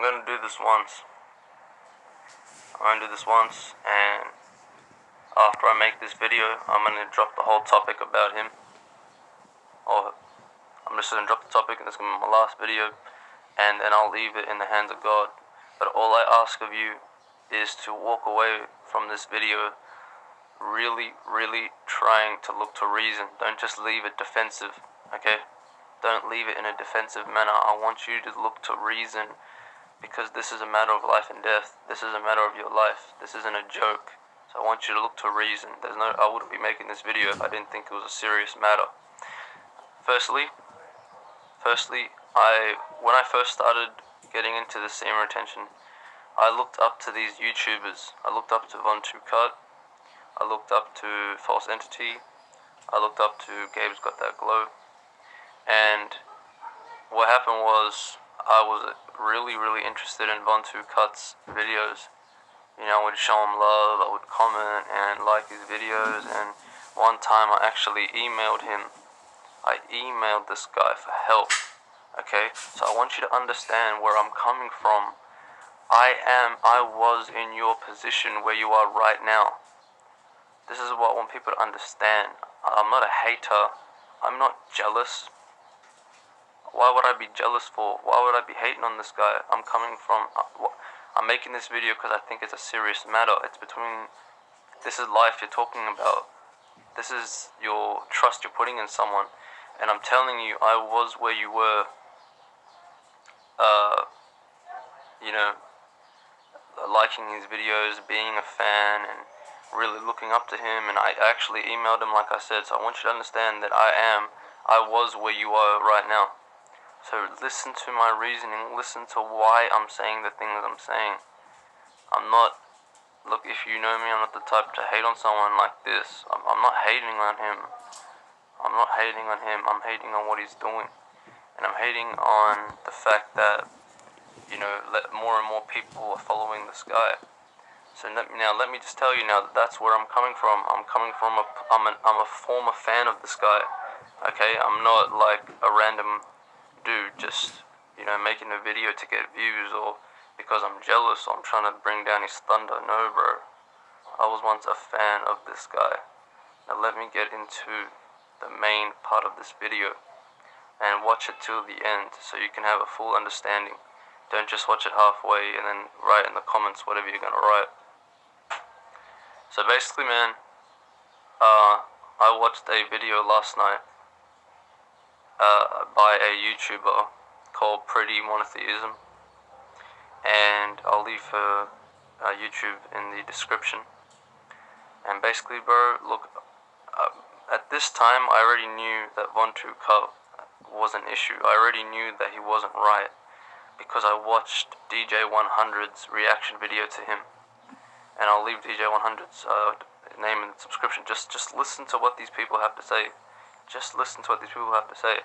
I'm gonna do this once. And after I make this video, I'm gonna drop the whole topic about him. Or I'm just gonna drop the topic, and this is gonna be my last video, and then I'll leave it in the hands of God. But all I ask of you is to walk away from this video really trying to look to reason. Don't just leave it defensive, okay? Don't leave it in a defensive manner. I want you to look to reason, because this is a matter of life and death. This is a matter of your life. This isn't a joke. So I want you to look to reason. I wouldn't be making this video if I didn't think it was a serious matter. Firstly, when I first started getting into the semen retention, I looked up to these YouTubers. I looked up to Von 2 Cut. I looked up to False Entity. I looked up to Gabe's Got That Glow. And what happened was, I was really interested in Von 2 Cut's videos. You know, I would show him love, I would comment and like his videos, and one time I actually emailed him. I emailed this guy for help, okay? So I want you to understand where I'm coming from. I was in your position where you are right now. This is what I want people to understand. I'm not a hater. I'm not jealous. Why would I be jealous for? Why would I be hating on this guy? I'm making this video because I think it's a serious matter. This is life you're talking about. This is your trust you're putting in someone. And I'm telling you, I was where you were, liking his videos, being a fan, and really looking up to him. And I actually emailed him, like I said. So I want you to understand that I was where you are right now. So listen to my reasoning, listen to why I'm saying the things I'm saying. Look, if you know me, I'm not the type to hate on someone like this. I'm not hating on him. I'm hating on what he's doing. And I'm hating on the fact that, more and more people are following this guy. So let me just tell you now that that's where I'm coming from. I'm a former fan of this guy. Okay, I'm not like a random dude just making a video to get views, or because I'm jealous or I'm trying to bring down his thunder. No, bro, I was once a fan of this guy. Now let me get into the main part of this video and watch it till the end so you can have a full understanding. Don't just watch it halfway and then write in the comments whatever you're gonna write. So basically, man, I watched a video last night by a YouTuber called Pretty Monotheism, and I'll leave her YouTube in the description. And basically, bro, look, at this time I already knew that Von 2 Cut was an issue. I already knew that he wasn't right, because I watched DJ 100's reaction video to him. And I'll leave DJ 100's name in the subscription. Just listen to what these people have to say. Just listen to what these people have to say.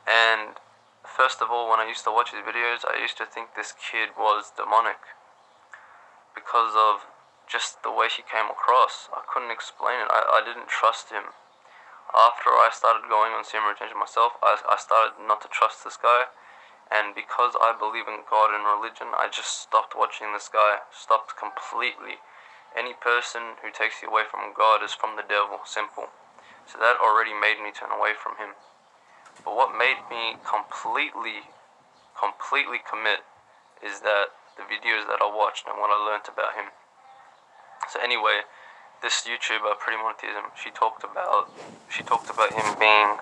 And first of all, when I used to watch his videos, I used to think this kid was demonic, because of just the way he came across. I couldn't explain it. I didn't trust him. After I started going on semen retention myself, I started not to trust this guy. And because I believe in God and religion, I just stopped watching this guy. Stopped completely. Any person who takes you away from God is from the devil. Simple. So that already made me turn away from him. But what made me completely commit is that the videos that I watched and what I learned about him. So anyway, this YouTuber, Pretty Monotheism, she talked about him being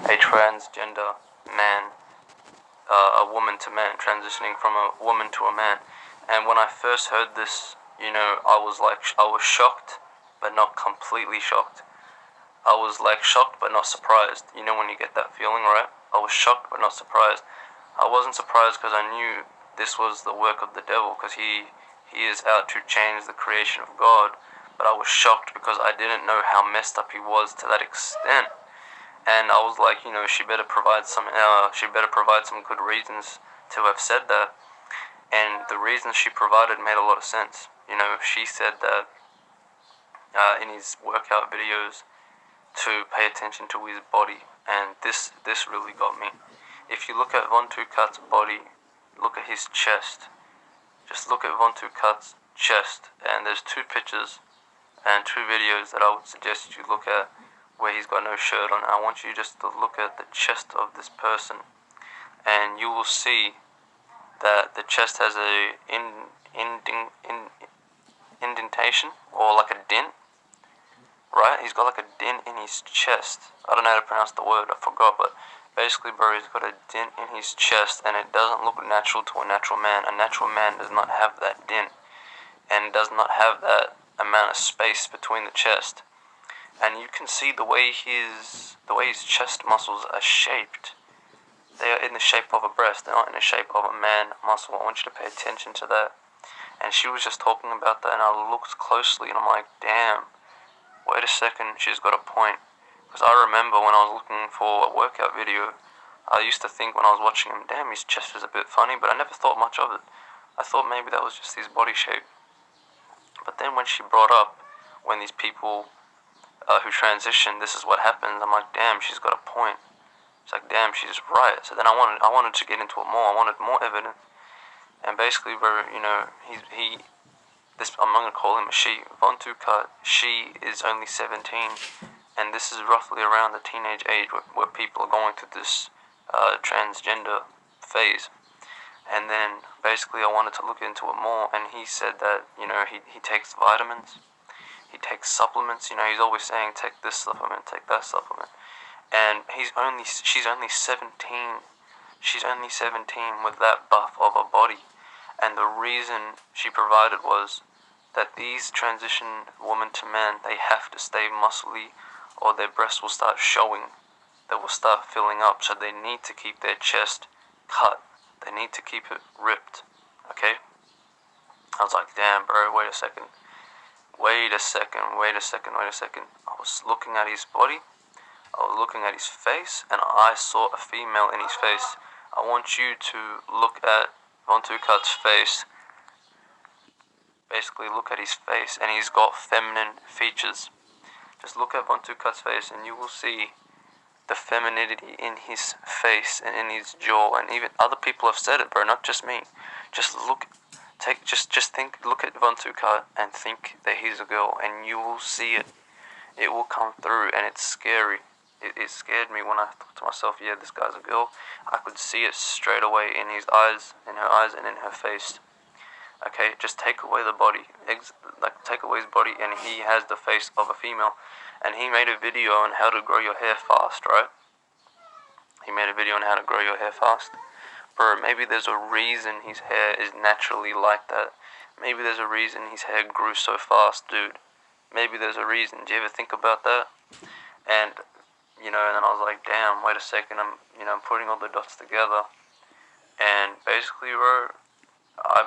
a transgender man, a woman to man, transitioning from a woman to a man. And when I first heard this, I was shocked, but not completely shocked. I was shocked but not surprised. You know when you get that feeling, right? I was shocked but not surprised. I wasn't surprised because I knew this was the work of the devil, because he is out to change the creation of God. But I was shocked because I didn't know how messed up he was to that extent. And I was like, she better provide some good reasons to have said that. And the reasons she provided made a lot of sense. She said that in his workout videos to pay attention to his body, and this really got me. If you look at Von 2 Cut's body, look at his chest. Just look at Von Tukat's chest, and there's two pictures and two videos that I would suggest you look at where he's got no shirt on. I want you just to look at the chest of this person, and you will see that the chest has a indentation, or like a dent, right? He's got like a dent in his chest. I don't know how to pronounce the word, I forgot, but basically, bro, he's got a dent in his chest, and it doesn't look natural to a natural man. A natural man does not have that dent, and does not have that amount of space between the chest. And you can see the way his chest muscles are shaped. They are in the shape of a breast. They're not in the shape of a man muscle. I want you to pay attention to that. And she was just talking about that, and I looked closely, and I'm like, damn, wait a second, she's got a point. Because I remember when I was looking for a workout video, I used to think when I was watching him, damn, his chest is a bit funny, but I never thought much of it. I thought maybe that was just his body shape. But then when she brought up, when these people who transition, this is what happens, I'm like, damn, she's got a point. It's like, damn, she's right. So then I wanted to get into it more. I wanted more evidence. And basically, bro, you know, I'm not gonna call him a she. Von Tukat, she is only 17, and this is roughly around the teenage age where people are going through this transgender phase. And then basically, I wanted to look into it more, and he said that, you know, he takes vitamins, he takes supplements. You know, he's always saying, take this supplement, take that supplement. And she's only 17. She's only 17 with that buff of a body. And the reason she provided was that these transition women to men, they have to stay muscly, or their breasts will start showing. They will start filling up. So they need to keep their chest cut. They need to keep it ripped. Okay? I was like, damn, bro, wait a second. I was looking at his body. I was looking at his face, and I saw a female in his face. I want you to look at Von Tukat's face. Basically, look at his face, and he's got feminine features. Just look at Von Tukat's face, and you will see the femininity in his face and in his jaw. And even other people have said it, bro, not just me. Just look at Von Tukat and think that he's a girl, and you will see it. It will come through, and it's scary. It scared me when I thought to myself, yeah, this guy's a girl. I could see it straight away in his eyes, in her eyes, and in her face. Okay, just take away the body, take away his body, and he has the face of a female. And he made a video on how to grow your hair fast, right? He made a video on how to grow your hair fast. Bro, maybe there's a reason his hair is naturally like that. Maybe there's a reason his hair grew so fast, dude. Maybe there's a reason. Do you ever think about that? And, you know, and then I was like, damn, wait a second, I'm putting all the dots together. And basically, bro, I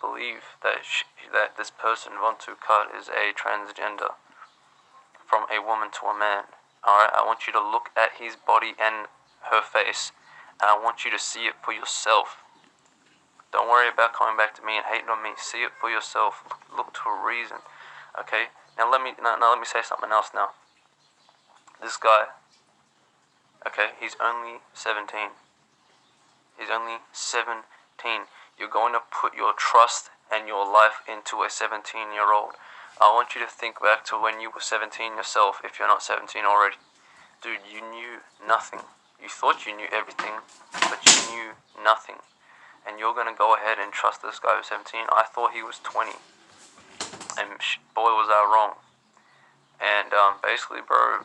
believe that this person, Von Tukat, is a transgender from a woman to a man. Alright, I want you to look at his body and her face, and I want you to see it for yourself. Don't worry about coming back to me and hating on me. See it for yourself. Look to a reason. Okay? Now let me say something else now. This guy, okay, he's only 17. He's only 17. You're going to put your trust and your life into a 17-year-old. I want you to think back to when you were 17 yourself, if you're not 17 already. Dude, you knew nothing. You thought you knew everything, but you knew nothing. And you're going to go ahead and trust this guy who's 17. I thought he was 20. And boy, was I wrong. And basically, bro,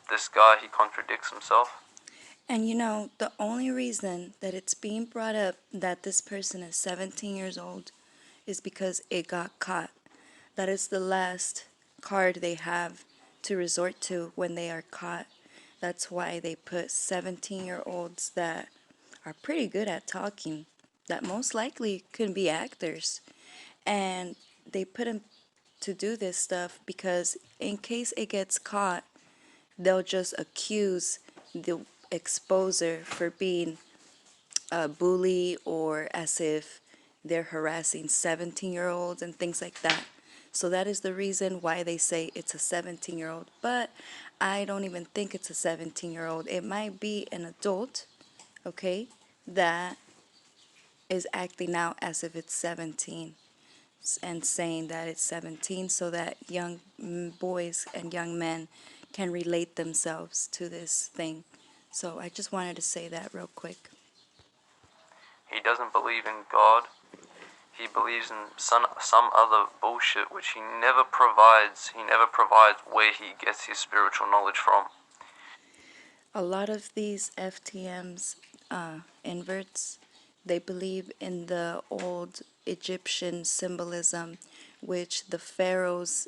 this guy, he contradicts himself. And you know, the only reason that it's being brought up that this person is 17 years old is because it got caught. That is the last card they have to resort to when they are caught. That's why they put 17-year-olds that are pretty good at talking, that most likely could be actors. And they put them to do this stuff because in case it gets caught, they'll just accuse the exposer for being a bully, or as if they're harassing 17-year-olds and things like that. So that is the reason why they say it's a 17-year-old. But I don't even think it's a 17-year-old. It might be an adult, okay, that is acting out as if it's 17 and saying that it's 17 so that young boys and young men can relate themselves to this thing. So I just wanted to say that real quick. He doesn't believe in God. He believes in some other bullshit which he never provides. He never provides where he gets his spiritual knowledge from. A lot of these FTMs, inverts, they believe in the old Egyptian symbolism, which the pharaohs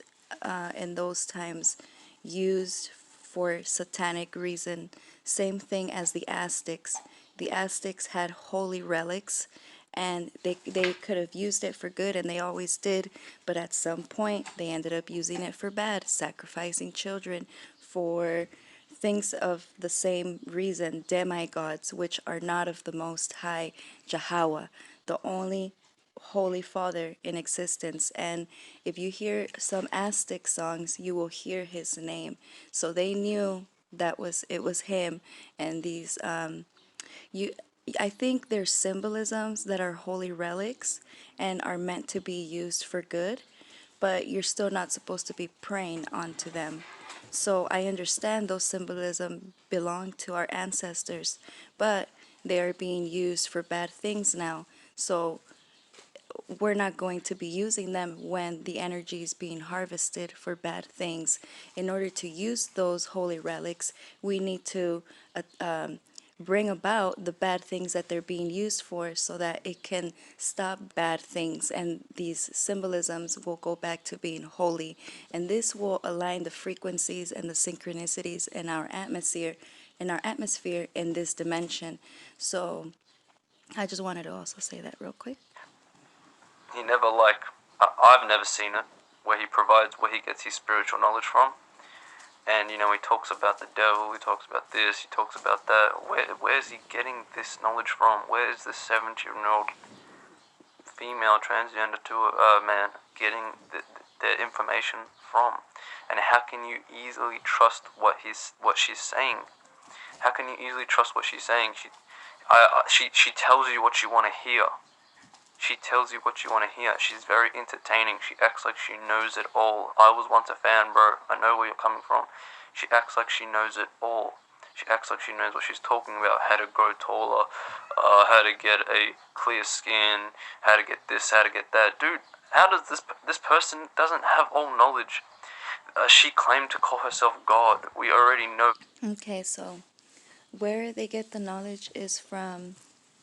in those times used for satanic reason. Same thing as the Aztecs. The Aztecs had holy relics, and they could have used it for good, and they always did, but at some point they ended up using it for bad, sacrificing children for things of the same reason, demigods, which are not of the Most High, Yahuah, the only Holy Father in existence. And if you hear some Aztec songs, you will hear his name. So they knew that it was him. And these you I think there's symbolisms that are holy relics and are meant to be used for good, but you're still not supposed to be praying onto them. So I understand those symbolism belong to our ancestors, but they are being used for bad things now. So we're not going to be using them when the energy is being harvested for bad things. In order to use those holy relics, we need to bring about the bad things that they're being used for so that it can stop bad things, and these symbolisms will go back to being holy, and this will align the frequencies and the synchronicities in our atmosphere in this dimension. So I just wanted to also say that real quick. He never I've never seen it where he provides where he gets his spiritual knowledge from. And he talks about the devil, he talks about this, he talks about that. Where's he getting this knowledge from? Where is this 17-year-old female transgender to a man getting the information from? And how can you easily trust what she's saying? How can you easily trust what she's saying? She tells you what you want to hear. She tells you what you want to hear. She's very entertaining. She acts like she knows it all. I was once a fan, bro. I know where you're coming from. She acts like she knows it all. She acts like she knows what she's talking about. How to grow taller, how to get a clear skin, how to get this, how to get that. Dude, how does this person doesn't have all knowledge? She claimed to call herself God. We already know. Okay, so where they get the knowledge is from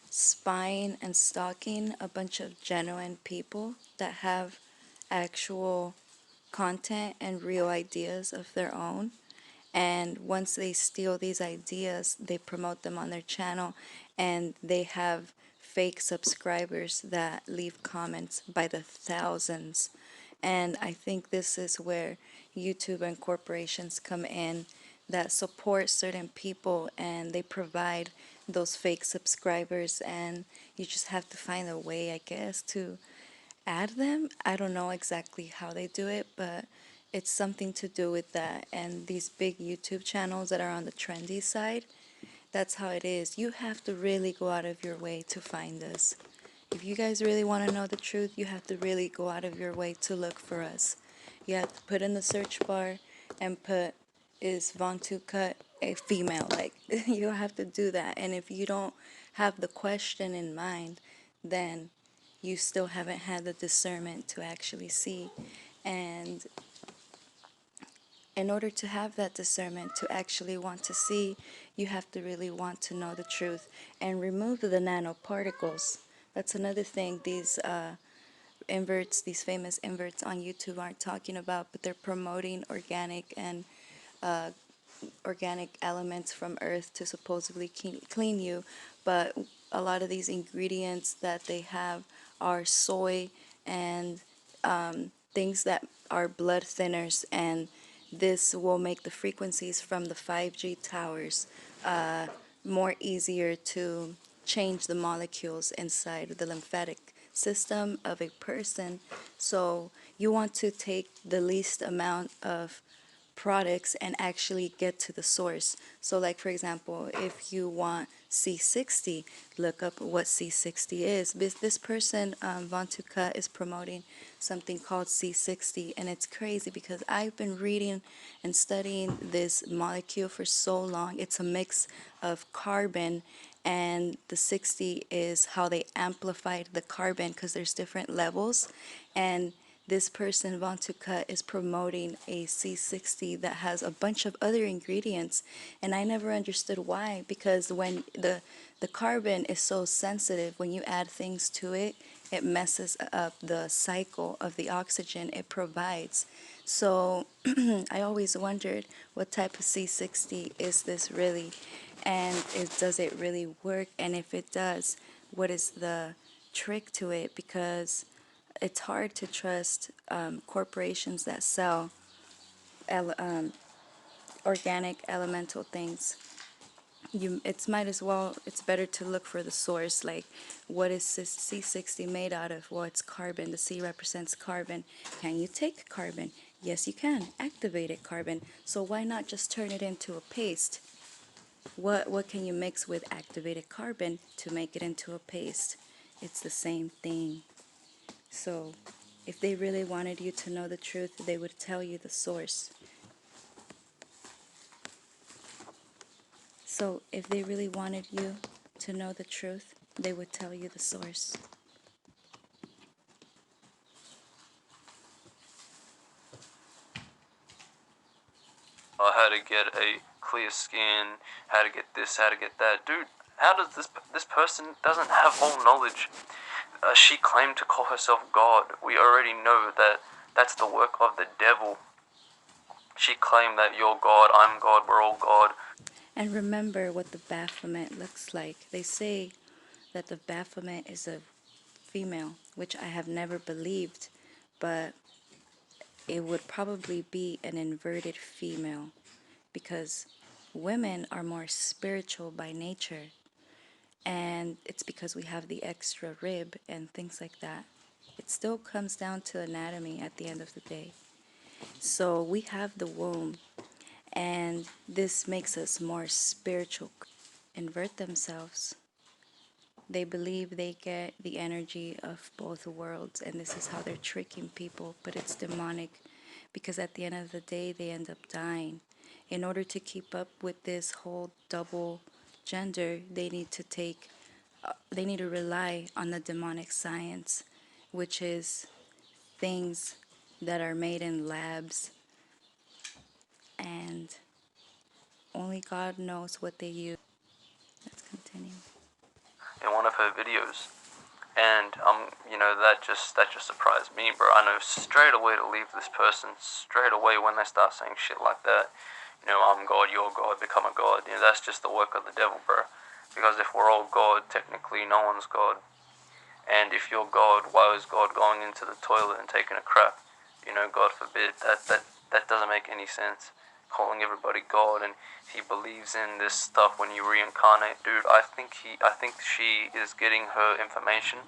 spying and stalking a bunch of genuine people that have actual content and real ideas of their own. And once they steal these ideas, they promote them on their channel, and they have fake subscribers that leave comments by the thousands. And I think this is where YouTube and corporations come in that support certain people, and they provide those fake subscribers, and you just have to find a way, I guess, to add them. I don't know exactly how they do it, but it's something to do with that. And these big YouTube channels that are on the trendy side, that's how it is. You have to really go out of your way to find us. If you guys really want to know the truth, you have to really go out of your way to look for us. You have to put in the search bar and put, is Vontu cut a female? Like, you have to do that. And if you don't have the question in mind, then you still haven't had the discernment to actually see. And in order to have that discernment to actually want to see, you have to really want to know the truth and remove the nanoparticles. That's another thing these inverts, these famous inverts on YouTube aren't talking about, but they're promoting organic and organic elements from earth to supposedly clean you, but a lot of these ingredients that they have are soy and things that are blood thinners, and this will make the frequencies from the 5G towers more easier to change the molecules inside the lymphatic system of a person. So you want to take the least amount of products and actually get to the source. So like for example, if you want C60, look up what C60 is. This person, Von Tuka, is promoting something called C60, and it's crazy because I've been reading and studying this molecule for so long. It's a mix of carbon, and the 60 is how they amplified the carbon because there's different levels. And this person, Von Tuka, is promoting a C60 that has a bunch of other ingredients, and I never understood why, because when the carbon is so sensitive, when you add things to it, it messes up the cycle of the oxygen it provides. So I always wondered, what type of C60 is this really, and does it really work? And if it does, what is the trick to it? Because it's hard to trust corporations that sell ele- um, organic elemental things. It's might as well, it's better to look for the source, like what is this C60 made out of? Well, it's carbon. The C represents carbon. Can you take carbon? Yes, you can. Activated carbon. So why not just turn it into a paste? What can you mix with activated carbon to make it into a paste? It's the same thing. So if they really wanted you to know the truth, they would tell you the source. So if they really wanted you to know the truth, they would tell you the source. How to get a clear skin, how to get this, how to get that. Dude, how does this person doesn't have all knowledge? She claimed to call herself God. We already know that that's the work of the devil. She claimed that you're God, I'm God, we're all God. And remember what the Baphomet looks like. They say that the Baphomet is a female, which I have never believed, but it would probably be an inverted female because women are more spiritual by nature, and it's because we have the extra rib and things like that. It still comes down to anatomy at the end of the day. So we have the womb, and this makes us more spiritual. Invert themselves. They believe they get the energy of both worlds, and this is how they're tricking people, but it's demonic because at the end of the day, they end up dying. In order to keep up with this whole double gender, they need to rely on the demonic science, which is things that are made in labs, and only God knows what they use. Let's continue. In one of her videos. And that just surprised me, bro. I know straight away to leave this person straight away when they start saying shit like that. I'm God, you're God, become a God. That's just the work of the devil, bro. Because if we're all God, technically no one's God. And if you're God, why is God going into the toilet and taking a crap? God forbid. That doesn't make any sense. Calling everybody God, and he believes in this stuff when you reincarnate, dude. I think she is getting her information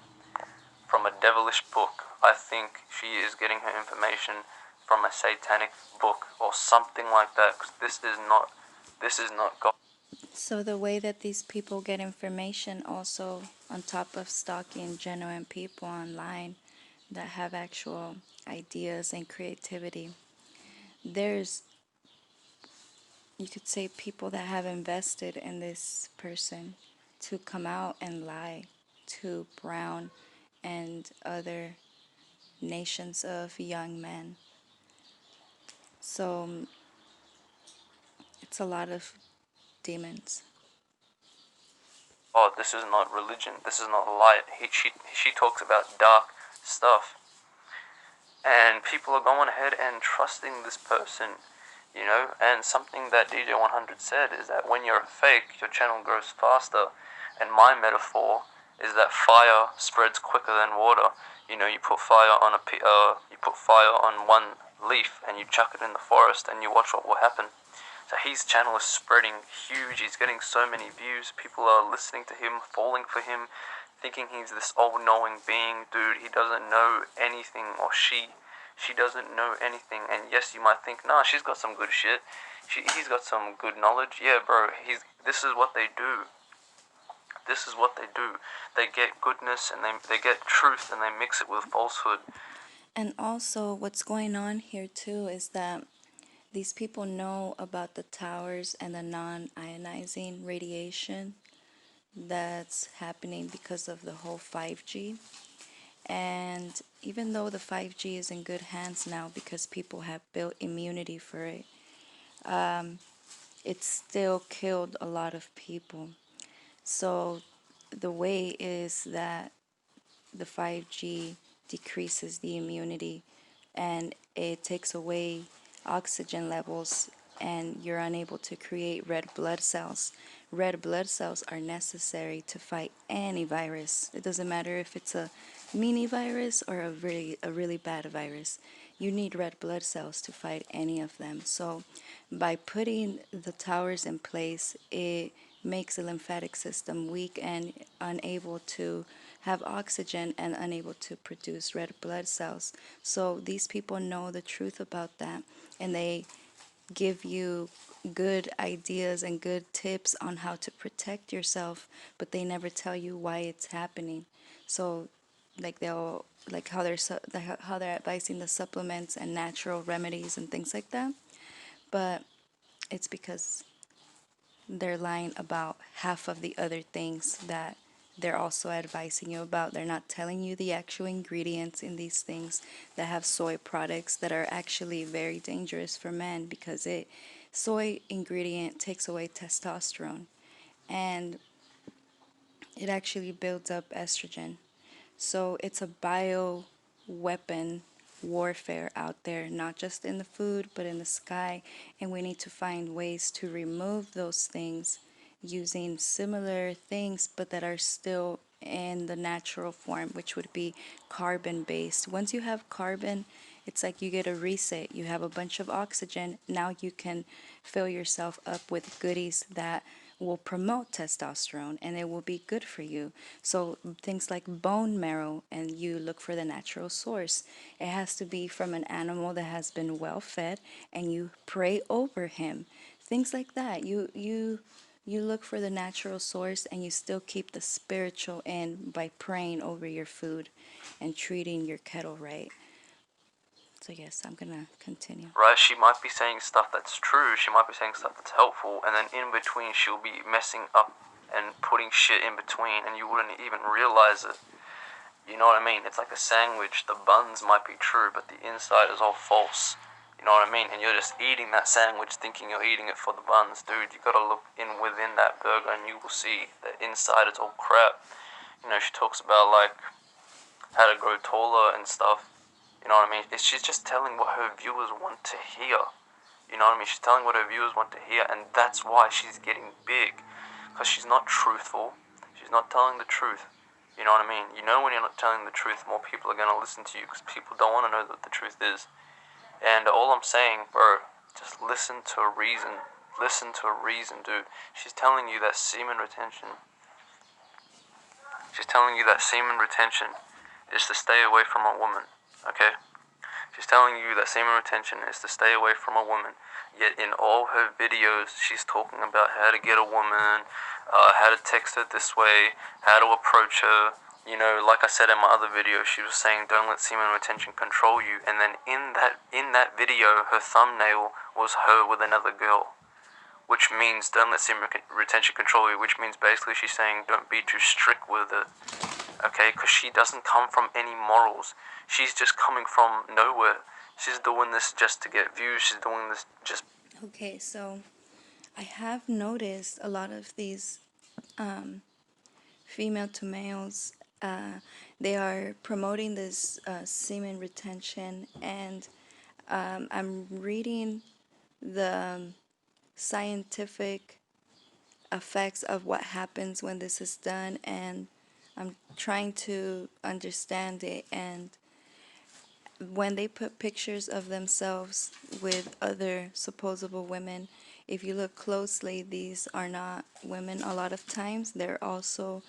from a devilish book. I think she is getting her information from a satanic book or something like that. Because this is not God. So the way that these people get information also, on top of stalking genuine people online that have actual ideas and creativity, there's, you could say, people that have invested in this person to come out and lie to Brown and other nations of young men. So it's a lot of demons. Oh, this is not religion. This is not light. She talks about dark stuff. And people are going ahead and trusting this person, And something that DJ100 said is that when you're fake, your channel grows faster. And my metaphor is that fire spreads quicker than water. You put fire on you put fire on one leaf and you chuck it in the forest and you watch what will happen. So his channel is spreading huge. He's getting so many views. People are listening to him, falling for him, thinking he's this all-knowing being. Dude, he doesn't know anything, or she She doesn't know anything. And yes, you might think, nah, she's got some good shit. He's got some good knowledge. Yeah, bro. This is what they do. This is what they do. They get goodness and they get truth and they mix it with falsehood. And also, what's going on here too is that these people know about the towers and the non ionizing radiation that's happening because of the whole 5G. And even though the 5G is in good hands now because people have built immunity for it, it still killed a lot of people. So the way is that the 5G decreases the immunity and it takes away oxygen levels and you're unable to create red blood cells. Red blood cells are necessary to fight any virus. It doesn't matter if it's a mini virus or a really bad virus. You need red blood cells to fight any of them. So by putting the towers in place, it makes the lymphatic system weak and unable to have oxygen and unable to produce red blood cells. So these people know the truth about that and they give you good ideas and good tips on how to protect yourself, but they never tell you why it's happening. So like they'll like how they're advising the supplements and natural remedies and things like that, but it's because they're lying about half of the other things that they're also advising you about. They're not telling you the actual ingredients in these things that have soy products that are actually very dangerous for men because soy ingredient takes away testosterone and it actually builds up estrogen. So it's a bio weapon warfare out there, not just in the food, but in the sky. And we need to find ways to remove those things using similar things, but that are still in the natural form, which would be carbon based. Once you have carbon, it's like you get a reset. You have a bunch of oxygen. Now you can fill yourself up with goodies that will promote testosterone and it will be good for you. So things like bone marrow, and you look for the natural source. It has to be from an animal that has been well fed and you pray over him. Things like that. You look for the natural source and you still keep the spiritual in by praying over your food and treating your kettle right. So yes, I'm gonna continue. Right? She might be saying stuff that's true, she might be saying stuff that's helpful, and then in between she'll be messing up and putting shit in between, and you wouldn't even realize it. You know what I mean? It's like a sandwich. The buns might be true, but the inside is all false. You know what I mean? And you're just eating that sandwich thinking you're eating it for the buns. Dude, you gotta look in within that burger and you will see that inside it's all crap. You know, she talks about like how to grow taller and stuff. You know what I mean? She's just telling what her viewers want to hear. You know what I mean? She's telling what her viewers want to hear, and that's why she's getting big. Because she's not truthful. She's not telling the truth. You know what I mean? You know when you're not telling the truth, more people are going to listen to you because people don't want to know what the truth is. And all I'm saying, bro, just listen to a reason. Listen to a reason, dude. She's telling you that semen retention. She's telling you that semen retention is to stay away from a woman. Okay? She's telling you that semen retention is to stay away from a woman. Yet in all her videos, she's talking about how to get a woman, how to text her this way, how to approach her. You know, like I said in my other video, she was saying don't let semen retention control you. And then in that video, her thumbnail was her with another girl, which means don't let semen retention control you. Which means basically she's saying don't be too strict with it. Okay, because she doesn't come from any morals. She's just coming from nowhere. She's doing this just to get views. She's doing this just... Okay, so I have noticed a lot of these female to males, they are promoting this semen retention, and I'm reading the scientific effects of what happens when this is done, and I'm trying to understand it. And when they put pictures of themselves with other supposable women, if you look closely, these are not women a lot of times. They're also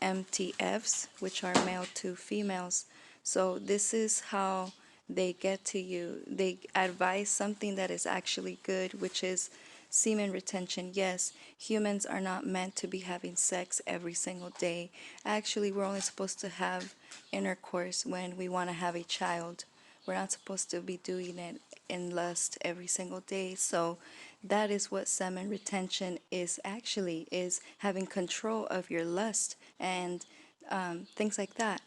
MTFs, which are male to females. So this is how they get to you, they advise something that is actually good, which is semen retention. Yes, humans are not meant to be having sex every single day. Actually, we're only supposed to have intercourse when we want to have a child. We're not supposed to be doing it in lust every single day. So that is what semen retention is actually, is having control of your lust and things like that.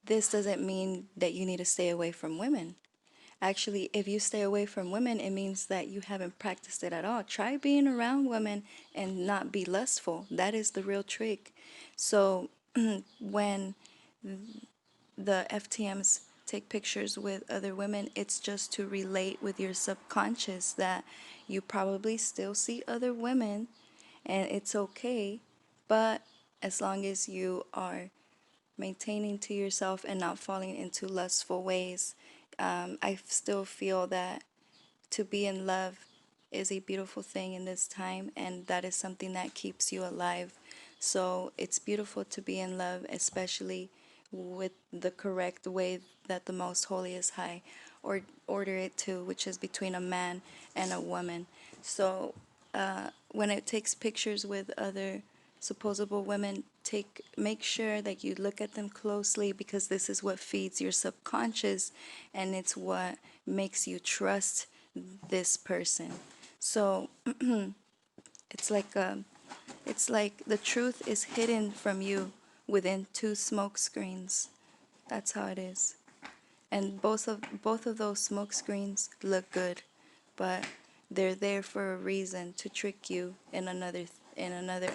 This doesn't mean that you need to stay away from women. Actually, if you stay away from women, it means that you haven't practiced it at all. Try being around women and not be lustful. That is the real trick. So when the FTMs take pictures with other women, it's just to relate with your subconscious that you probably still see other women and it's okay, but as long as you are maintaining to yourself and not falling into lustful ways, I still feel that to be in love is a beautiful thing in this time, and that is something that keeps you alive. So it's beautiful to be in love, especially with the correct way that the Most Holiest High order it to, which is between a man and a woman. So when it takes pictures with other supposable women, make sure that you look at them closely, because this is what feeds your subconscious and it's what makes you trust this person. So it's like the truth is hidden from you within two smoke screens. That's how it is. And both of those smoke screens look good, but they're there for a reason, to trick you in another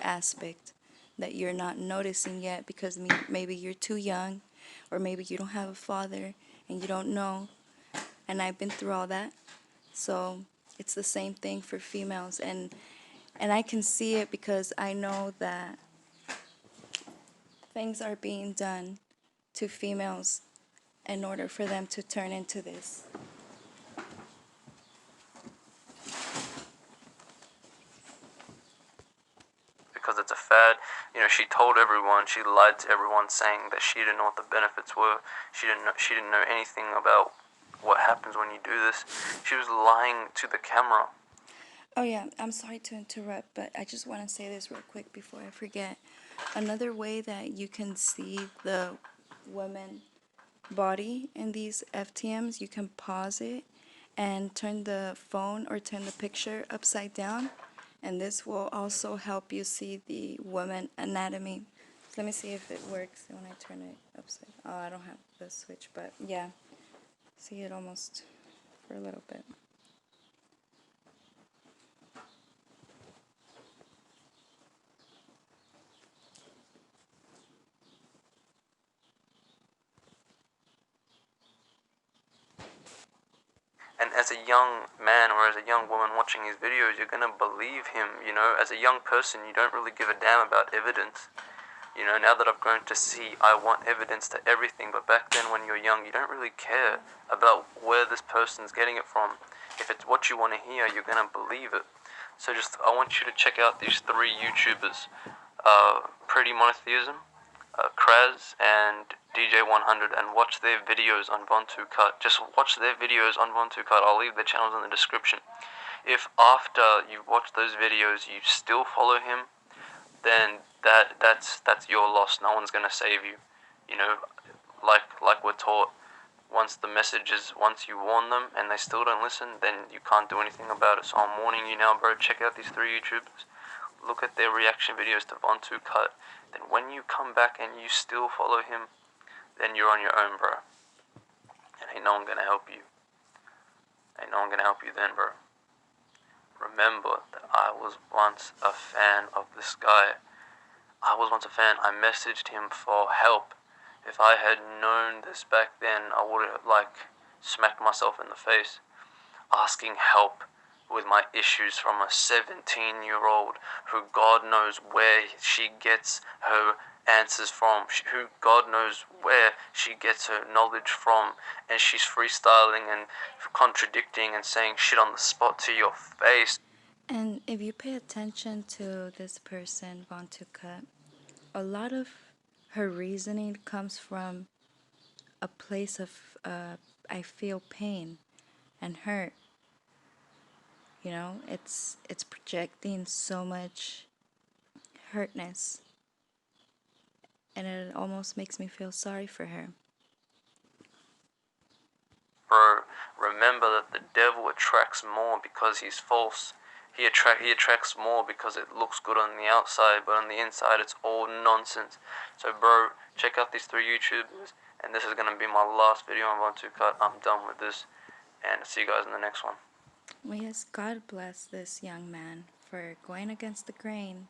aspect that you're not noticing yet, because maybe you're too young, or maybe you don't have a father and you don't know. And I've been through all that. So it's the same thing for females, and I can see it because I know that things are being done to females in order for them to turn into this. Because it's a fad. You know, she told everyone, she lied to everyone, saying that she didn't know what the benefits were. She didn't know anything about what happens when you do this. She was lying to the camera. Oh yeah, I'm sorry to interrupt, but I just want to say this real quick before I forget. Another way that you can see the woman body in these FTMs, you can pause it and turn the phone or turn the picture upside down, and this will also help you see the woman anatomy. Let me see if it works when I turn it upside. Oh, I don't have the switch, but yeah, see it almost for a little bit. And as a young man or as a young woman watching his videos, you're gonna believe him. You know, as a young person, you don't really give a damn about evidence. You know, now that I've grown to see, I want evidence to everything. But back then, when you're young, you don't really care about where this person's getting it from. If it's what you want to hear, you're gonna believe it. So I want you to check out these three YouTubers: Pretty Monotheism, Kraz, and DJ100, and watch their videos on Vontu Cut. Just watch their videos on Vontu Cut. I'll leave their channels in the description. If after you've watched those videos you still follow him, then that's your loss. No one's gonna save you. You know, like we're taught, once you warn them and they still don't listen, then you can't do anything about it. So I'm warning you now, bro. Check out these three YouTubers. Look at their reaction videos to Vontu Cut. Then when you come back and you still follow him, then you're on your own, bro. And ain't no one gonna help you. Ain't no one gonna help you then, bro. Remember that I was once a fan of this guy. I was once a fan. I messaged him for help. If I had known this back then, I would have, smacked myself in the face. Asking help with my issues from a 17-year-old who God knows where she gets her answers from, who God knows where she gets her knowledge from, and she's freestyling and contradicting and saying shit on the spot to your face. And if you pay attention to this person, Vontu Cut, a lot of her reasoning comes from a place of I feel pain and hurt. You know, it's projecting so much hurtness, and it almost makes me feel sorry for her. Bro, remember that the devil attracts more because he's false. He attracts more because it looks good on the outside, but on the inside it's all nonsense. So bro, check out these 3 YouTubers, and this is gonna be my last video I'm going to cut. I'm done with this, and see you guys in the next one. Well, yes, God bless this young man for going against the grain